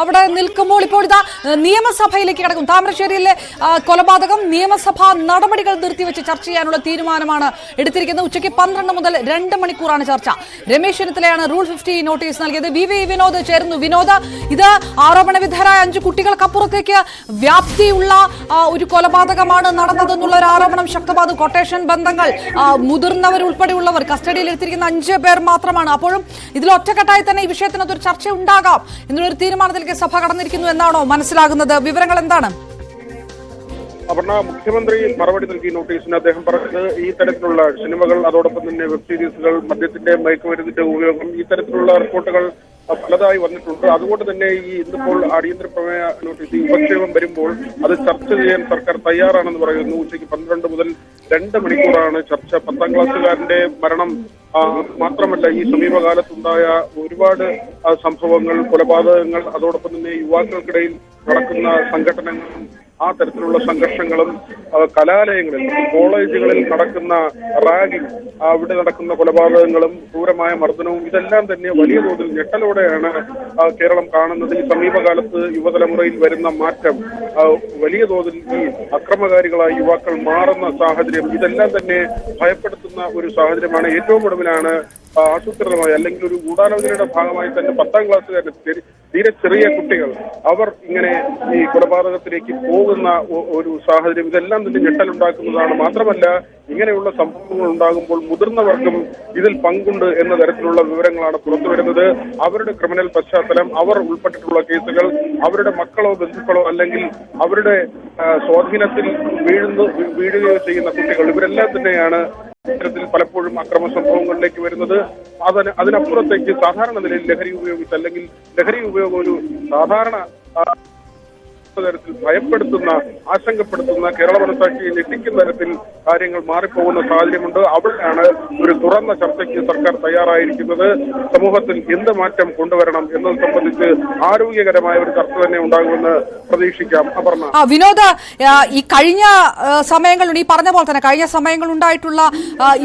അവിടെ നിൽക്കുമ്പോൾ ഇപ്പോൾ ഇതാ നിയമസഭയിലേക്ക് കടക്കും. താമരശ്ശേരിയിലെ കൊലപാതകം നിയമസഭാ നടപടികൾ നിർത്തിവെച്ച് ചർച്ച ചെയ്യാനുള്ള തീരുമാനമാണ് എടുത്തിരിക്കുന്നത്. ഉച്ചയ്ക്ക് 12 മുതൽ 2 മണിക്കൂറാണ് ചർച്ച. രമേശ് ചെന്നിത്തലയാണ് റൂൾ 50 നോട്ടീസ് നൽകിയത്. വി വിനോദ് ചേരുന്നു. വിനോദ്, ഇത് ആരോപണ വിധേയരായ 5 കുട്ടികൾക്കപ്പുറത്തേക്ക് വ്യാപ്തിയുള്ള ഒരു കൊലപാതകമാണ് നടന്നതെന്നുള്ള ഒരു ആരോപണം ശക്തമാണ്. കൊട്ടേഷൻ ബന്ധങ്ങൾ, മുതിർന്നവരുൾപ്പെടെയുള്ളവർ, കസ്റ്റഡിയിൽ എടുത്തിരിക്കുന്ന 5 പേർ മാത്രമാണ്. അപ്പോഴും ഇതിൽ ഒറ്റക്കെട്ടായി തന്നെ ഈ വിഷയത്തിനകത്തൊരു ചർച്ച ഉണ്ടാകാം എന്നുള്ളൊരു തീരുമാനത്തിലേക്ക് സഭ കടന്നിരിക്കുന്നു എന്നാണോ മനസ്സിലാകുന്നത്? വിവരങ്ങൾ എന്താണ്? അപർണ, മുഖ്യമന്ത്രി മറുപടി നൽകിയ നോട്ടീസിന് അദ്ദേഹം പറഞ്ഞത് ഈ തരത്തിലുള്ള സിനിമകൾ, അതോടൊപ്പം തന്നെ വെബ് സീരീസുകൾ, മദ്യത്തിന്റെ മയക്കുമരുന്നിന്റെ ഉപയോഗം, ഈ തരത്തിലുള്ള റിപ്പോർട്ടുകൾ പലതായി വന്നിട്ടുണ്ട്. അതുകൊണ്ട് തന്നെ ഈ ഇന്നിപ്പോൾ അടിയന്തര പ്രമേയ നോട്ടീസ് ഉപക്ഷേപം വരുമ്പോൾ അത് ചർച്ച ചെയ്യാൻ സർക്കാർ തയ്യാറാണെന്ന് പറയുന്നു. ഉച്ചയ്ക്ക് 12 മുതൽ 2 മണിക്കൂറാണ് ചർച്ച. 10ാം ക്ലാസ്സുകാരന്റെ മരണം മാത്രമല്ല, ഈ സമീപകാലത്തുണ്ടായ ഒരുപാട് സംഭവങ്ങൾ, കൊലപാതകങ്ങൾ, അതോടൊപ്പം തന്നെ യുവാക്കൾക്കിടയിൽ നടക്കുന്ന സംഘടനകളും ആ തരത്തിലുള്ള സംഘർഷങ്ങളും, കലാലയങ്ങളിൽ, കോളേജുകളിൽ നടക്കുന്ന റാഗിംഗ്, അവിടെ നടക്കുന്ന കൊലപാതകങ്ങളും ക്രൂരമായ മർദ്ദനവും, ഇതെല്ലാം തന്നെ വലിയ തോതിൽ ഞെട്ടലോടെയാണ് കേരളം കാണുന്നത്. ഈ സമീപകാലത്ത് യുവതലമുറയിൽ വരുന്ന മാറ്റം, വലിയ തോതിൽ ഈ അക്രമകാരികളായ യുവാക്കൾ മാറുന്ന സാഹചര്യം, ഇതെല്ലാം തന്നെ ഭയപ്പെടുത്തുന്ന ഒരു സാഹചര്യമാണ്. ഏറ്റവും ഒടുവിലാണ് ആസൂത്രിതമായി അല്ലെങ്കിൽ ഒരു ഗൂഢാലോചനയുടെ ഭാഗമായി തന്നെ 10ാം ക്ലാസ്സുകാരുടെ തീരെ ചെറിയ കുട്ടികൾ അവർ ഇങ്ങനെ ഈ കൊലപാതകത്തിലേക്ക് പോകുന്ന ഒരു സാഹചര്യം. ഇതെല്ലാം തന്നെ ഞെട്ടലുണ്ടാക്കുന്നതാണ്. മാത്രമല്ല, ഇങ്ങനെയുള്ള സംഭവങ്ങൾ ഉണ്ടാകുമ്പോൾ മുതിർന്നവർക്കും ഇതിൽ പങ്കുണ്ട് എന്ന തരത്തിലുള്ള വിവരങ്ങളാണ് പുറത്തു വരുന്നത്. അവരുടെ ക്രിമിനൽ പശ്ചാത്തലം, അവർ ഉൾപ്പെട്ടിട്ടുള്ള കേസുകൾ, അവരുടെ മക്കളോ ബന്ധുക്കളോ അല്ലെങ്കിൽ അവരുടെ സ്വാധീനത്തിൽ വീഴുകയോ ചെയ്യുന്ന കുട്ടികൾ, ഇവരെല്ലാം തന്നെയാണ് ഇത്തരത്തിൽ പലപ്പോഴും അക്രമ സംഭവങ്ങളിലേക്ക് വരുന്നത്. അതിനപ്പുറത്തേക്ക് സാധാരണ നിലയിൽ ലഹരി ഉപയോഗിച്ച് അല്ലെങ്കിൽ ലഹരി ഉപയോഗം ഒരു സാധാരണ തരത്തിൽ ഭയപ്പെടുത്തുന്ന, ആശങ്കപ്പെടുത്തുന്ന, കേരള മനസാക്ഷിയെ ഞെട്ടിക്കുന്ന തരത്തിൽ കാര്യങ്ങൾ മാറിപ്പോകുന്ന സാഹചര്യമുണ്ട്. അവിടെയാണ് ഒരു തുറന്ന ചർച്ചയ്ക്ക് സർക്കാർ തയ്യാറായിരിക്കുന്നത്. സമൂഹത്തിൽ എന്ത് മാറ്റം കൊണ്ടുവരണം എന്നത് സംബന്ധിച്ച് ആരോഗ്യകരമായ ഒരു ചർച്ച തന്നെ ഉണ്ടാകുമെന്ന് പ്രതീക്ഷിക്കാം. അപർണ, വിനോദ്, ഈ കഴിഞ്ഞ സമയങ്ങളിൽ, ഈ പറഞ്ഞ പോലെ തന്നെ കഴിഞ്ഞ സമയങ്ങളിൽ ഉണ്ടായിട്ടുള്ള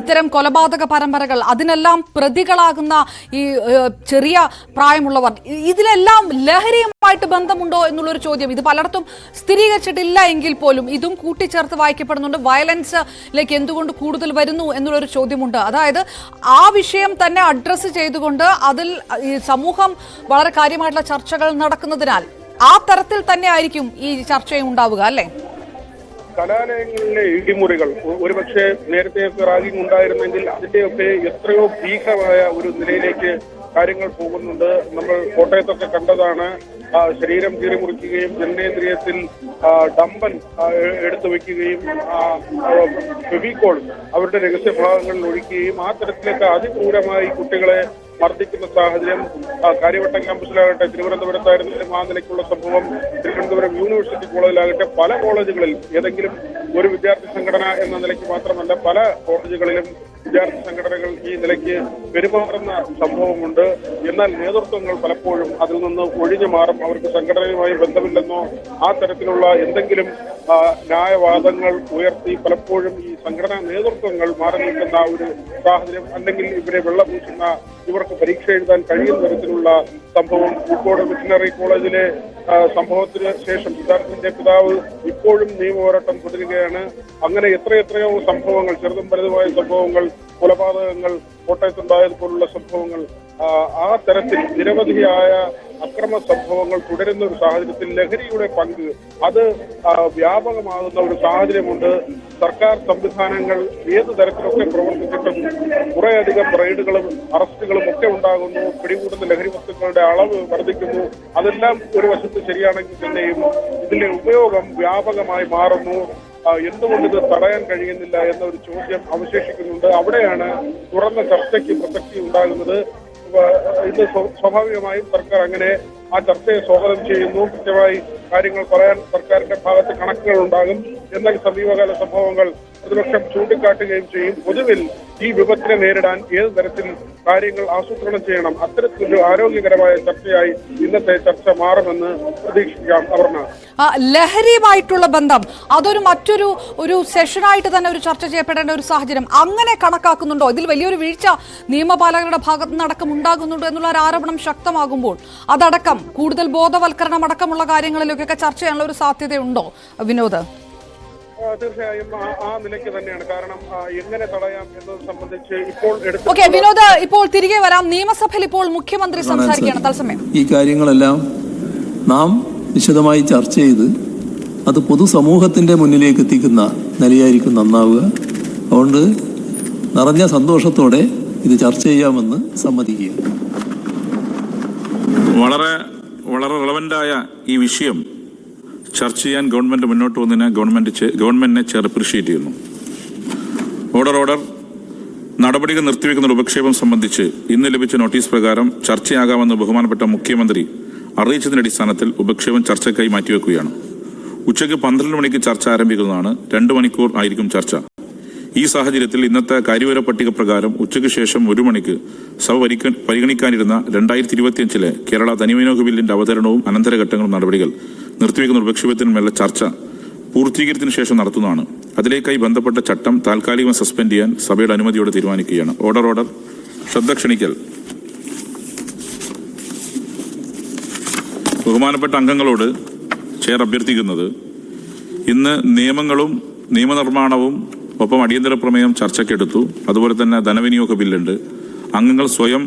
ഇത്തരം കൊലപാതക പരമ്പരകൾ, അതിനെല്ലാം പ്രതികളാകുന്ന ഈ ചെറിയ പ്രായമുള്ളവർ, ഇതിലെല്ലാം ലഹരിയുമായിട്ട് ബന്ധമുണ്ടോ എന്നുള്ളൊരു ചോദ്യം ഇത് പലയിടത്തും സ്ഥിരീകരിച്ചിട്ടില്ല എങ്കിൽ പോലും ഇതും കൂട്ടിച്ചേർത്ത് വായിക്കപ്പെടുന്നുണ്ട്. വയലൻസിലേക്ക് എന്തുകൊണ്ട് കൂടുതൽ വരുന്നു എന്നുള്ളൊരു ചോദ്യമുണ്ട്. അതായത് ആ വിഷയം തന്നെ അഡ്രസ്സ് ചെയ്തുകൊണ്ട് അതിൽ സമൂഹം വളരെ കാര്യമായിട്ടുള്ള ചർച്ചകൾ നടക്കുന്നതിനാൽ ആ തരത്തിൽ തന്നെ ആയിരിക്കും ഈ ചർച്ചയും ഉണ്ടാവുക, അല്ലേ? കലാലയങ്ങളിലെ ഇടിമുറികൾ, ഒരുപക്ഷെ നേരത്തെയൊക്കെ റാഗിംഗ് ഉണ്ടായിരുന്നെങ്കിൽ അതിന്റെയൊക്കെ എത്രയോ ഭീകരമായ ഒരു നിലയിലേക്ക് കാര്യങ്ങൾ പോകുന്നുണ്ട്. നമ്മൾ കോട്ടയത്തൊക്കെ കണ്ടതാണ്. ശരീരം കീറിമുറിക്കുകയും ജനനേന്ദ്രിയത്തിൽ ഡമ്പൻ എടുത്തു വെക്കുകയും ഫെവിക്കോൾ അവരുടെ രഹസ്യഭാഗങ്ങളിൽ ഒഴിക്കുകയും ആ തരത്തിലേക്ക് അതിക്രൂരമായി കുട്ടികളെ മർദ്ദിക്കുന്ന സാഹചര്യം കാര്യവട്ടം ക്യാമ്പസിലാകട്ടെ, തിരുവനന്തപുരത്തായിരുന്നാലും ആ നിലയ്ക്കുള്ള സംഭവം, തിരുവനന്തപുരം യൂണിവേഴ്സിറ്റി കോളേജിലാകട്ടെ, പല കോളേജുകളിലും ഏതെങ്കിലും ഒരു വിദ്യാർത്ഥി സംഘടന എന്ന നിലയ്ക്ക് മാത്രമല്ല പല കോളേജുകളിലും വിദ്യാർത്ഥി സംഘടനകൾ ഈ നിലയ്ക്ക് പെരുമാറുന്ന സംഭവമുണ്ട്. എന്നാൽ നേതൃത്വങ്ങൾ പലപ്പോഴും അതിൽ നിന്ന് ഒഴിഞ്ഞു മാറും. അവർക്ക് സംഘടനയുമായി ബന്ധമില്ലെന്നോ ആ തരത്തിലുള്ള എന്തെങ്കിലും ന്യായവാദങ്ങൾ ഉയർത്തി പലപ്പോഴും ഈ സംഘടനാ നേതൃത്വങ്ങൾ മാറി നിൽക്കുന്ന ഒരു സാഹചര്യം, അല്ലെങ്കിൽ ഇവരെ വെള്ളപൂശുന്ന, ഇവർക്ക് പരീക്ഷ എഴുതാൻ കഴിയുന്ന തരത്തിലുള്ള സംഭവം. കോഴിക്കോട് വെറ്റിനറി കോളേജിലെ സംഭവത്തിന് ശേഷം സിദ്ധാർത്ഥിന്റെ പിതാവ് ഇപ്പോഴും നിയമപോരാട്ടം തുടരുകയാണ്. അങ്ങനെ എത്രയെത്രയോ സംഭവങ്ങൾ, ചെറുതും വലുതുമായ സംഭവങ്ങൾ, കൊലപാതകങ്ങൾ, കോട്ടയത്തുണ്ടായതുപോലുള്ള സംഭവങ്ങൾ, ആ തരത്തിൽ നിരവധിയായ അക്രമ സംഭവങ്ങൾ തുടരുന്ന ഒരു സാഹചര്യത്തിൽ ലഹരിയുടെ പങ്ക് അത് വ്യാപകമാകുന്ന ഒരു സാഹചര്യമുണ്ട്. സർക്കാർ സംവിധാനങ്ങൾ ഏത് തരത്തിലൊക്കെ പ്രവർത്തിച്ചിട്ടും കുറേയധികം റെയ്ഡുകളും അറസ്റ്റുകളും ഒക്കെ ഉണ്ടാകുന്നു. പിടികൂടുന്ന ലഹരി വസ്തുക്കളുടെ അളവ് വർദ്ധിക്കുന്നു. അതെല്ലാം ഒരു വശത്ത് ശരിയാണെങ്കിൽ തന്നെയും ഇതിന്റെ ഉപയോഗം വ്യാപകമായി മാറുന്നു. എന്തുകൊണ്ട് ഇത് തടയാൻ കഴിയുന്നില്ല എന്നൊരു ചോദ്യം അവശേഷിക്കുന്നുണ്ട്. അവിടെയാണ് തുറന്ന ചർച്ചയ്ക്ക് പ്രസക്തി ഉണ്ടാകുന്നത്. ഇത് സ്വാഭാവികമായും സർക്കാർ അങ്ങനെ ആ ചർച്ചയെ സ്വാഗതം ചെയ്യുന്നു. കൃത്യമായി കാര്യങ്ങൾ പറയാൻ സർക്കാരിന്റെ ഭാഗത്ത് കണക്കുകൾ ഉണ്ടാകും. എന്നാൽ സമീപകാല സംഭവങ്ങൾ പ്രതിപക്ഷം ചൂണ്ടിക്കാട്ടുകയും ചെയ്യും. പൊതുവിൽ ഈ വിപത്തിനെ നേരിടാൻ ഏത് തരത്തിൽ കാര്യങ്ങൾ ആസൂത്രണം ചെയ്യണം, അത്തരത്തിലൊരു ആരോഗ്യകരമായ ചർച്ചയായി ഇന്നത്തെ ചർച്ച മാറുമെന്ന് പ്രതീക്ഷിക്കാം. അപർണ, ലഹരിയുമായിട്ടുള്ള ബന്ധം അതൊരു മറ്റൊരു സെഷനായിട്ട് തന്നെ ഒരു ചർച്ച ചെയ്യപ്പെടേണ്ട ഒരു സാഹചര്യം അങ്ങനെ കണക്കാക്കുന്നുണ്ടോ? ഇതിൽ വലിയൊരു വീഴ്ച നിയമപാലകരുടെ ഭാഗത്ത് നിന്നടക്കം ഉണ്ടാകുന്നുണ്ടോ എന്നുള്ള ഒരു ആരോപണം ശക്തമാകുമ്പോൾ അതടക്കം കൂടുതൽ ബോധവൽക്കരണം അടക്കമുള്ള കാര്യങ്ങളിലേക്കൊക്കെ ചർച്ച ചെയ്യാനുള്ള ഒരു സാധ്യതയുണ്ടോ വിനോദ്? തീർച്ചയായും ആ നിലയ്ക്ക് തന്നെയാണ്. കാരണം എങ്ങനെ തടയാം എന്നത് സംബന്ധിച്ച് ഇപ്പോൾ വിനോദ്, ഇപ്പോൾ തിരികെ വരാം. നിയമസഭയിൽ ഇപ്പോൾ മുഖ്യമന്ത്രി സംസാരിക്കുകയാണ് തത്സമയം. ഈ കാര്യങ്ങളെല്ലാം നാം വിശദമായി ചർച്ച ചെയ്ത് അത് പൊതുസമൂഹത്തിന്റെ മുന്നിലേക്ക് എത്തിക്കുന്ന നിലയായിരിക്കും നന്നാവുക. അതുകൊണ്ട് നിറഞ്ഞ സന്തോഷത്തോടെ ഇത് ചർച്ച ചെയ്യാമെന്ന് സമ്മതിക്കുക. വളരെ വളരെ റെലവൻ്റായ ഈ വിഷയം ചർച്ച ചെയ്യാൻ ഗവൺമെന്റ് മുന്നോട്ട് വന്നതിന് ഗവൺമെന്റിനെ അപ്രീഷിയേറ്റ് ചെയ്യുന്നു. ഓർഡർ നടപടികൾ നിർത്തിവെക്കുന്ന ഉപക്ഷേപം സംബന്ധിച്ച് ഇന്ന് ലഭിച്ച നോട്ടീസ് പ്രകാരം ചർച്ചയാകാമെന്ന് ബഹുമാനപ്പെട്ട മുഖ്യമന്ത്രി അറിയിച്ചതിന്റെ അടിസ്ഥാനത്തിൽ ഉപക്ഷേപം ചർച്ചയ്ക്കായി മാറ്റിവെക്കുകയാണ്. ഉച്ചയ്ക്ക് 12 മണിക്ക് ചർച്ച ആരംഭിക്കുന്നതാണ്. 2 മണിക്കൂർ ആയിരിക്കും ചർച്ച. ഈ സാഹചര്യത്തിൽ ഇന്നത്തെ കാര്യവിവര പട്ടിക പ്രകാരം ഉച്ചയ്ക്ക് ശേഷം 1 മണിക്ക് സഭ പരിഗണിക്കാനിരുന്ന 2025 കേരള ധനവിനിയോഗ ബില്ലിന്റെ അവതരണവും അനന്തരഘട്ടങ്ങളും നടപടികൾ നിർത്തിവെക്കുന്ന ഉപക്ഷേപത്തിന്മേലുള്ള ചർച്ച പൂർത്തീകരിച്ചതിനു ശേഷം നടത്തുന്നതാണ്. അതിലേക്കായി ബന്ധപ്പെട്ട ചട്ടം താൽക്കാലികമായി സസ്പെൻഡ് ചെയ്യാൻ സഭയുടെ അനുമതിയോടെ തീരുമാനിക്കുകയാണ്. ഓർഡർ ശ്രദ്ധ ക്ഷണിക്കൽ. ബഹുമാനപ്പെട്ട അംഗങ്ങളോട് ചെയർ അഭ്യർത്ഥിക്കുന്നത്, ഇന്ന് നിയമങ്ങളും നിയമനിർമ്മാണവും ഒപ്പം അടിയന്തര പ്രമേയം ചർച്ചയ്ക്കെടുത്തു. അതുപോലെ തന്നെ ധനവിനിയോഗ ബില്ലുണ്ട്. അംഗങ്ങൾ സ്വയം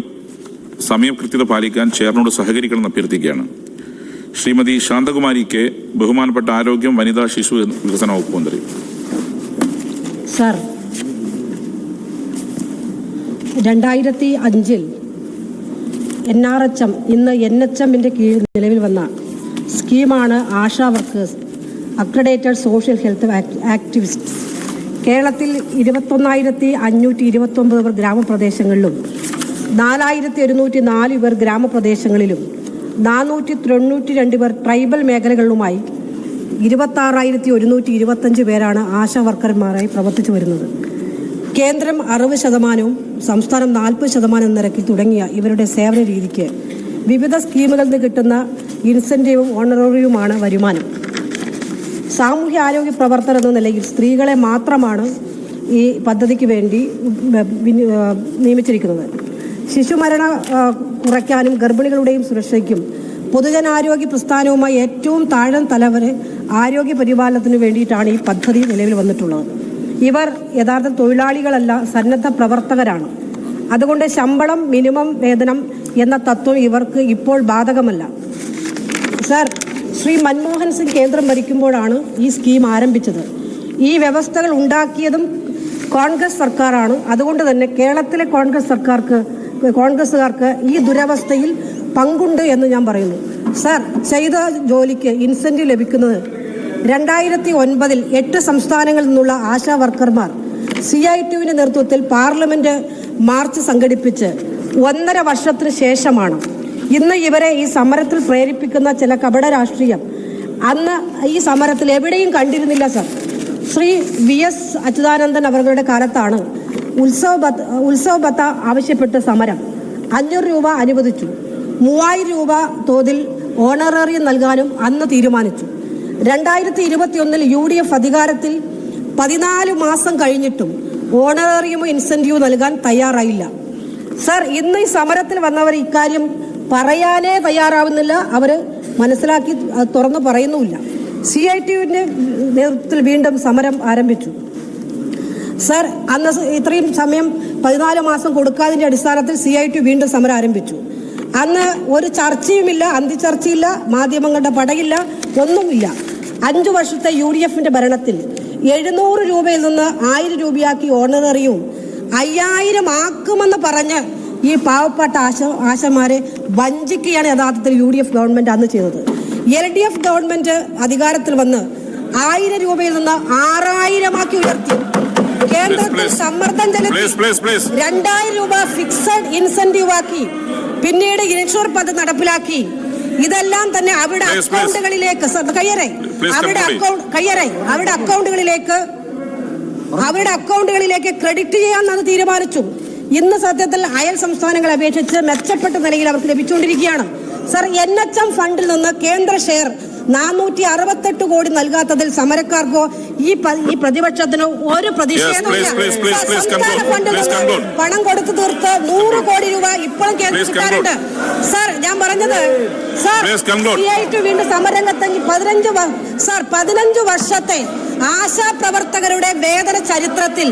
സമയം കൃത്യത പാലിക്കാൻ ചെയറിനോട് സഹകരിക്കണമെന്ന് അഭ്യർത്ഥിക്കുകയാണ്. ശ്രീമതി ശാന്തകുമാരി കെ, ബഹുമാനപ്പെട്ട ആരോഗ്യം വനിതാ ശിശു വികസന വകുപ്പ് മന്ത്രി. സർ, 2005 NRHM ഇന്ന് NHMന്റെ കീഴിൽ നിലവിൽ വന്ന സ്കീമാണ് ASHA workers accredited social health ആക്ടിവിസ്റ്റ്സ്. കേരളത്തിൽ 21,529 പേർ ഗ്രാമപ്രദേശങ്ങളിലും 4,104 പേർ ഗ്രാമപ്രദേശങ്ങളിലും 492 പേർ ട്രൈബൽ മേഖലകളിലുമായി 26,125 പേരാണ് ആശാ വർക്കർമാരായി പ്രവർത്തിച്ചു വരുന്നത്. കേന്ദ്രം 60%, സംസ്ഥാനം 40% നിരക്കിൽ തുടങ്ങിയ ഇവരുടെ സേവന രീതിക്ക് വിവിധ സ്കീമുകളിൽ നിന്ന് കിട്ടുന്ന ഇൻസെൻറ്റീവും ഓണററിയുമാണ് വരുമാനം. സാമൂഹ്യ ആരോഗ്യ പ്രവർത്തകർ എന്ന നിലയിൽ സ്ത്രീകളെ മാത്രമാണ് ഈ പദ്ധതിക്ക് വേണ്ടി നിയമിച്ചിരിക്കുന്നത്. ശിശുമരണ കുറയ്ക്കാനും ഗർഭിണികളുടെയും സുരക്ഷയ്ക്കും പൊതുജനാരോഗ്യ പ്രസ്ഥാനവുമായി ഏറ്റവും താഴെ തലവരെ ആരോഗ്യ പരിപാലനത്തിന് വേണ്ടിയിട്ടാണ് ഈ പദ്ധതി നിലവിൽ വന്നിട്ടുള്ളത്. ഇവർ യഥാർത്ഥ തൊഴിലാളികളല്ല, സന്നദ്ധ പ്രവർത്തകരാണ്. അതുകൊണ്ട് ശമ്പളം, മിനിമം വേതനം എന്ന തത്വം ഇവർക്ക് ഇപ്പോൾ ബാധകമല്ല. സർ, ശ്രീ മൻമോഹൻ സിംഗ് കേന്ദ്രം ഭരിക്കുമ്പോഴാണ് ഈ സ്കീം ആരംഭിച്ചത്. ഈ വ്യവസ്ഥകൾ ഉണ്ടാക്കിയതും കോൺഗ്രസ് സർക്കാരാണ്. അതുകൊണ്ട് തന്നെ കേരളത്തിലെ കോൺഗ്രസ്സുകാർക്ക് ഈ ദുരവസ്ഥയിൽ പങ്കുണ്ട് എന്ന് ഞാൻ പറയുന്നു. സർ, ചെയ്ത ജോലിക്ക് ഇൻസെൻറ്റീവ് ലഭിക്കുന്നത് 2009 8 സംസ്ഥാനങ്ങളിൽ നിന്നുള്ള ആശാ വർക്കർമാർ CITUവിൻ്റെ നേതൃത്വത്തിൽ പാർലമെന്റ് മാർച്ച് സംഘടിപ്പിച്ച് 1.5 വർഷത്തിന് ശേഷമാണ്. ഇന്ന് ഇവരെ ഈ സമരത്തിൽ പ്രേരിപ്പിക്കുന്ന ചില കപട രാഷ്ട്രീയം അന്ന് ഈ സമരത്തിൽ എവിടെയും കണ്ടിരുന്നില്ല. സർ, ശ്രീ VS അച്യുതാനന്ദൻ അവരുടെ കാലത്താണ് ഉത്സവ ഭത്ത ആവശ്യപ്പെട്ട് സമരം. 500 രൂപ അനുവദിച്ചു. 3000 രൂപ തോതിൽ ഓണററിയം നൽകാനും അന്ന് തീരുമാനിച്ചു. 2021 UDF അധികാരത്തിൽ 14 മാസം കഴിഞ്ഞിട്ടും ഓണററിയമോ ഇൻസെൻറ്റീവ് നൽകാൻ തയ്യാറായില്ല. സർ, ഇന്ന് ഈ സമരത്തിൽ വന്നവർ ഇക്കാര്യം പറയാനേ തയ്യാറാവുന്നില്ല. അവർ മനസ്സിലാക്കി തുറന്നു പറയുന്നുമില്ല. CITUവിൻ്റെ നേതൃത്വത്തിൽ വീണ്ടും സമരം ആരംഭിച്ചു. സർ, അന്ന് ഇത്രയും സമയം 14 മാസം കൊടുക്കാതിൻ്റെ അടിസ്ഥാനത്തിൽ CITU വീണ്ടും സമരം ആരംഭിച്ചു. അന്ന് ഒരു ചർച്ചയുമില്ല, അന്തിച്ചർച്ചയില്ല, മാധ്യമങ്ങളുടെ പടയില്ല, ഒന്നുമില്ല. 5 വർഷത്തെ UDFന്റെ ഭരണത്തിൽ 700 രൂപയിൽ നിന്ന് 1000 രൂപയാക്കി ഓണററിയും 5000 ആക്കുമെന്ന് പറഞ്ഞ് ഈ പാവപ്പെട്ട ആശമാരെ വഞ്ചിക്കുകയാണ് യഥാർത്ഥത്തിൽ UDF ഗവൺമെന്റ് അന്ന് ചെയ്തത്. LDF ഗവൺമെന്റ് അധികാരത്തിൽ വന്ന് 1000 രൂപയിൽ നിന്ന് 6000 ആക്കി ഉയർത്തി. കേന്ദ്രത്തിൽ സമ്മർദ്ദം ചെലുത്തി 2000 രൂപ ഫിക്സഡ് ഇൻസെന്റീവ് ആക്കി. പിന്നീട് ഇൻഷുർ പദ്ധതി നടപ്പിലാക്കി. ഇതെല്ലാം തന്നെ അവിടെ അക്കൗണ്ടുകളിലേക്ക് അവരുടെ അക്കൗണ്ടുകളിലേക്ക് ക്രെഡിറ്റ് ചെയ്യാമെന്ന് തീരുമാനിച്ചു. ഇന്ന് സത്യത്തിൽ അയൽ സംസ്ഥാനങ്ങളെ അപേക്ഷിച്ച് മെച്ചപ്പെട്ട നിലയിൽ അവർക്ക് ലഭിച്ചുകൊണ്ടിരിക്കുകയാണ്. സർ, NHM ഫണ്ടിൽ നിന്ന് കേന്ദ്ര ഷെയർ 468 കോടി നൽകാത്തതിൽ സമരക്കാർക്കോ ഈ പ്രതിപക്ഷത്തിനോ ഒരു പ്രതിഷേധമില്ല. സംസ്ഥാന ഫണ്ടിൽ നിന്ന് പണം കൊടുത്തു തീർത്ത് 100 കോടി രൂപ ഇപ്പോഴും കേന്ദ്രക്കാരുണ്ട്. സർ, ഞാൻ പറഞ്ഞത് സർ, വീണ്ടും സമരരംഗത്തെങ്കിൽ 15 വർഷത്തെ ആശാപ്രവർത്തകരുടെ വേതന ചരിത്രത്തിൽ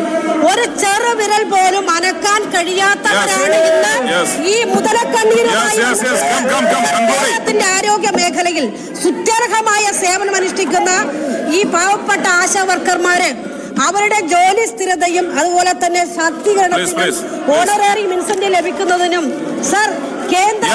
ഒരു ചെറുവിരൽ പോലും അനക്കാൻ കഴിയാത്തവരാണ് ഇന്ന് ഈ മുതലക്കണ്ണീരുമായി ആരോഗ്യ മേഖലയിൽ സുത്യർഹമായ സേവനം അനുഷ്ഠിക്കുന്ന ഈ പാവപ്പെട്ട ആശാ വർക്കർമാര് അവരുടെ ജോലി സ്ഥിരതയും അതുപോലെ തന്നെ ശാക്തീകരണത്തിനും ഓണറേറിയം ഇൻസെന്റീവ് ലഭിക്കുന്നതിനും സർ കേന്ദ്ര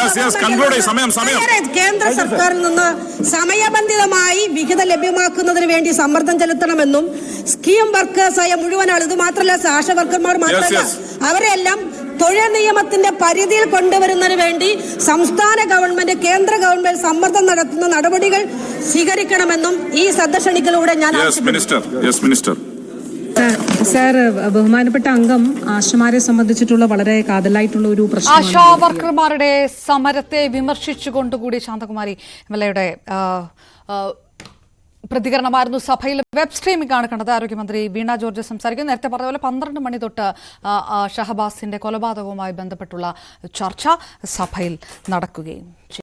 സർക്കാരിൽ നിന്ന് സമയബന്ധിതമായി വിഹിതം ലഭ്യമാക്കുന്നതിന് വേണ്ടി സമ്മർദ്ദം ചെലുത്തണമെന്നും സ്കീം വർക്കേഴ്സായ മുഴുവൻ ആൾ, ഇത് മാത്രമല്ല ആശാ വർക്കർമാർ മാത്രമല്ല അവരെല്ലാം തൊഴിൽ നിയമത്തിന്റെ പരിധിയിൽ കൊണ്ടുവരുന്നതിന് വേണ്ടി സംസ്ഥാന ഗവൺമെന്റ് കേന്ദ്ര ഗവൺമെന്റ് സമ്മർദ്ദം നടത്തുന്ന നടപടികൾ സ്വീകരിക്കണമെന്നും ഈ ശ്രദ്ധ ക്ഷണിക്കലൂടെ ഞാൻ മിനിസ്റ്റർ. സർ, ബഹുമാനപ്പെട്ട അംഗം ആശമാരെ സംബന്ധിച്ചിട്ടുള്ള വളരെ കാതലായിട്ടുള്ള ഒരു പ്രശ്നം, ആശാ വർക്കർമാരുടെ സമരത്തെ വിമർശിച്ചുകൊണ്ടുകൂടി ശാന്തകുമാരി എംഎൽഎയുടെ പ്രതികരണമായിരുന്നു. സഭയിൽ വെബ് സ്ട്രീമിംഗ് ആണ് കണ്ടത്. ആരോഗ്യമന്ത്രി വീണ ജോർജ് സംസാരിക്കുന്നു. നേരത്തെ പറഞ്ഞ പോലെ 12 മണി തൊട്ട് ഷഹബാസിന്റെ കൊലപാതകവുമായി ബന്ധപ്പെട്ടുള്ള ചർച്ച സഭയിൽ നടക്കുകയും ചെയ്തു.